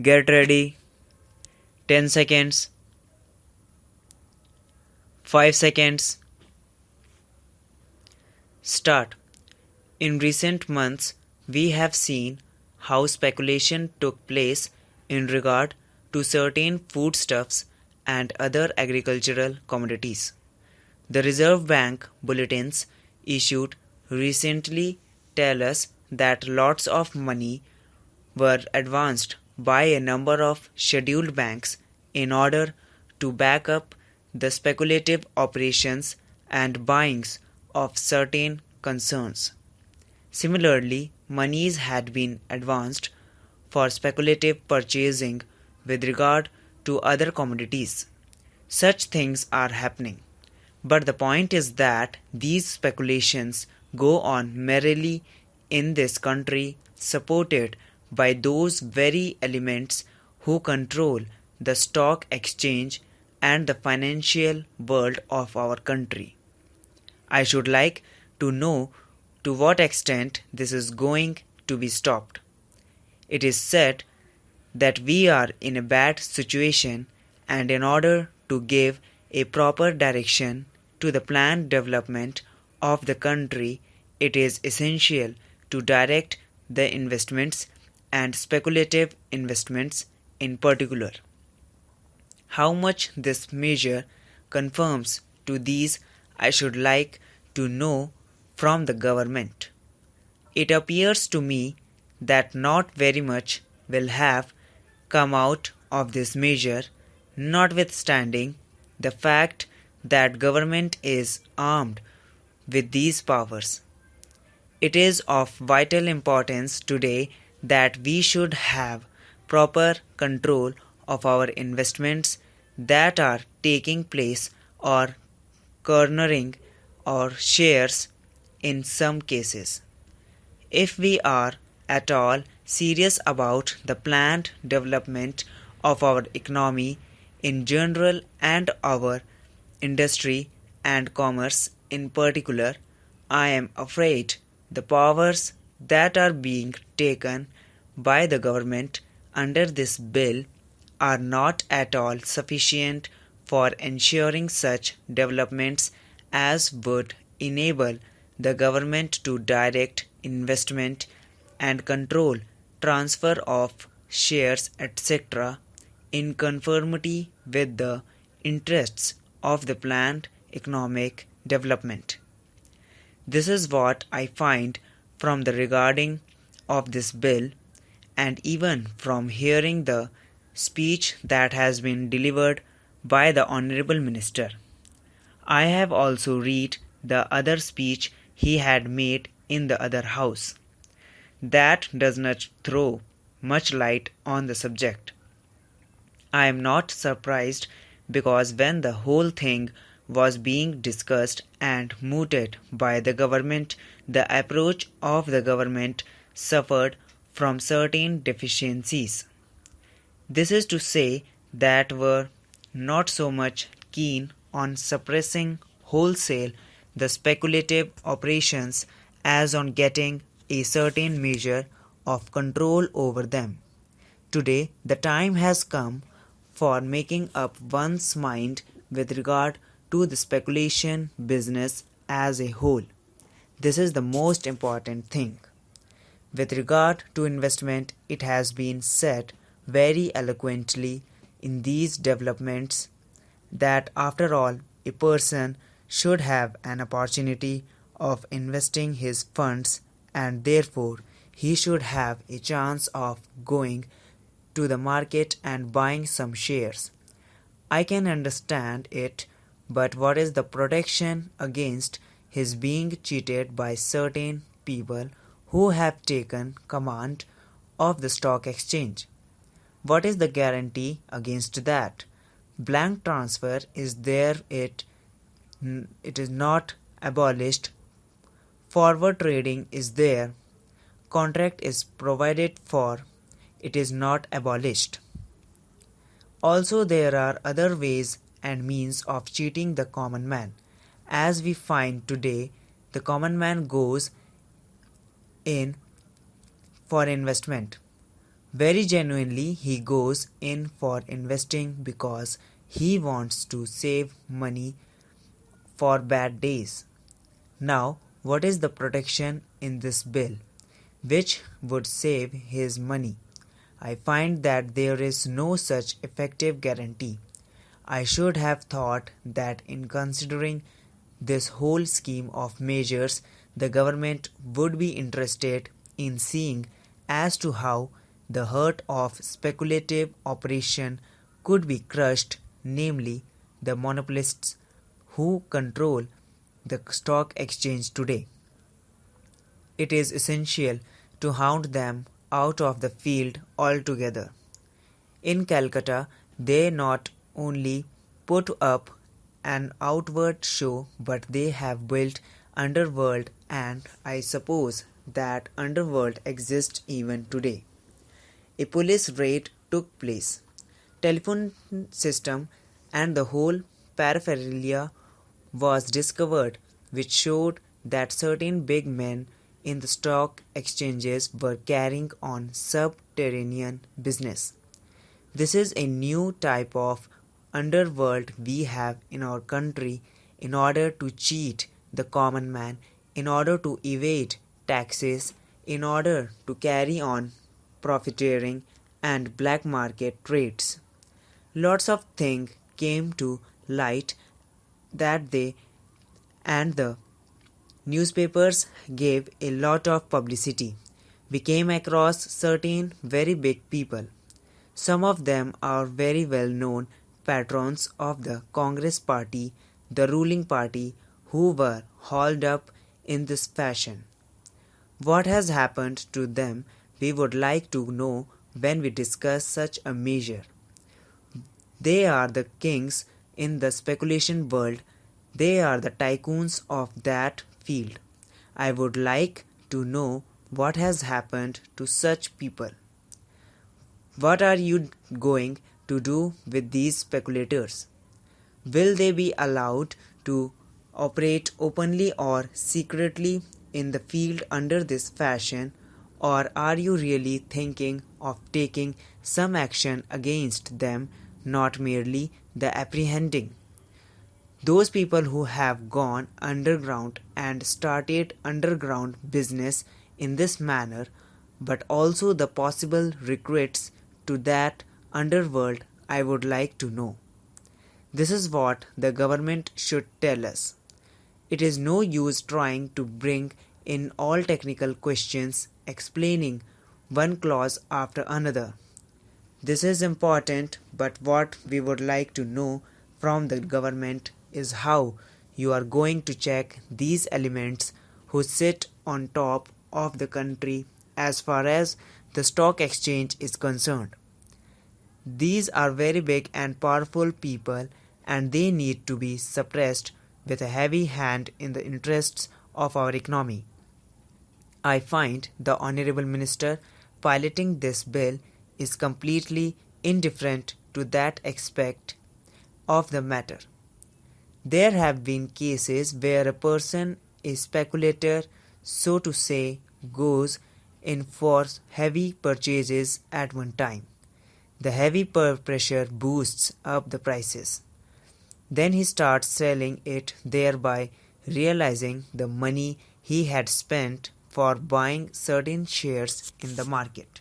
Get ready. 10 seconds. 5 seconds. Start. In recent months, we have seen how speculation took place in regard to certain foodstuffs and other agricultural commodities. The Reserve Bank bulletins issued recently tell us that lots of money were advanced by a number of scheduled banks in order to back up the speculative operations and buyings of certain concerns. Similarly, monies had been advanced for speculative purchasing with regard to other commodities. Such things are happening. But the point is that these speculations go on merrily in this country, supported by those very elements who control the stock exchange and the financial world of our country. I should like to know to what extent this is going to be stopped. It is said that we are in a bad situation, and in order to give a proper direction to the planned development of the country, it is essential to direct the investments and speculative investments in particular. How much this measure conforms to these I should like to know from the government. It appears to me that not very much will have come out of this measure, notwithstanding the fact that government is armed with these powers. It is of vital importance today that we should have proper control of our investments that are taking place or cornering our shares in some cases. If we are at all serious about the planned development of our economy in general and our industry and commerce in particular, I am afraid the powers that are being taken by the government under this bill are not at all sufficient for ensuring such developments as would enable the government to direct investment and control transfer of shares etc. in conformity with the interests of the planned economic development. This is what I find from the regarding of this bill, and even from hearing the speech that has been delivered by the Honorable Minister. I have also read the other speech he had made in the other house. That does not throw much light on the subject. I am not surprised, because when the whole thing was being discussed and mooted by the government, the approach of the government suffered from certain deficiencies. This is to say that were not so much keen on suppressing wholesale the speculative operations as on getting a certain measure of control over them. Today the time has come for making up one's mind with regard to the speculation business as a whole. This is the most important thing. With regard to investment, it has been said very eloquently in these developments that after all a person should have an opportunity of investing his funds, and therefore he should have a chance of going to the market and buying some shares. I can understand it, but what is the protection against his being cheated by certain people who have taken command of the stock exchange? What is the guarantee against that? Blank transfer is there, it is not abolished. Forward trading is there. Contract is provided for. It is not abolished. Also, there are other ways and means of cheating the common man. As we find today, the common man goes in for investment. Very genuinely, he goes in for investing because he wants to save money for bad days. Now, what is the protection in this bill which would save his money? I find that there is no such effective guarantee. I should have thought that in considering this whole scheme of measures, the government would be interested in seeing as to how the heart of speculative operation could be crushed, namely the monopolists who control the stock exchange today. It is essential to hound them out of the field altogether. In Calcutta, they not only put up an outward show, but they have built underworld, and I suppose that underworld exists even today. A police raid took place. Telephone system and the whole paraphernalia was discovered, which showed that certain big men in the stock exchanges were carrying on subterranean business. This is a new type of underworld we have in our country in order to cheat the common man, in order to evade taxes, in order to carry on profiteering and black market trades. Lots of things came to light that day, and the newspapers gave a lot of publicity. We came across certain very big people. Some of them are very well known patrons of the Congress party, the ruling party, who were hauled up in this fashion. What has happened to them we would like to know when we discuss such a measure. They are the kings in the speculation world. They are the tycoons of that field. I would like to know what has happened to such people. What are you going to do with these speculators? Will they be allowed to operate openly or secretly in the field under this fashion, or are you really thinking of taking some action against them, not merely the apprehending? Those people who have gone underground and started underground business in this manner, but also the possible recruits to that underworld, I would like to know. This is what the government should tell us. It is no use trying to bring in all technical questions, explaining one clause after another. This is important, but what we would like to know from the government is how you are going to check these elements who sit on top of the country as far as the stock exchange is concerned. These are very big and powerful people, and they need to be suppressed with a heavy hand in the interests of our economy. I find the Honorable Minister piloting this bill is completely indifferent to that aspect of the matter. There have been cases where a person, a speculator, so to say, goes in for heavy purchases at one time. The heavy pressure boosts up the prices. Then he starts selling it, thereby realizing the money he had spent for buying certain shares in the market.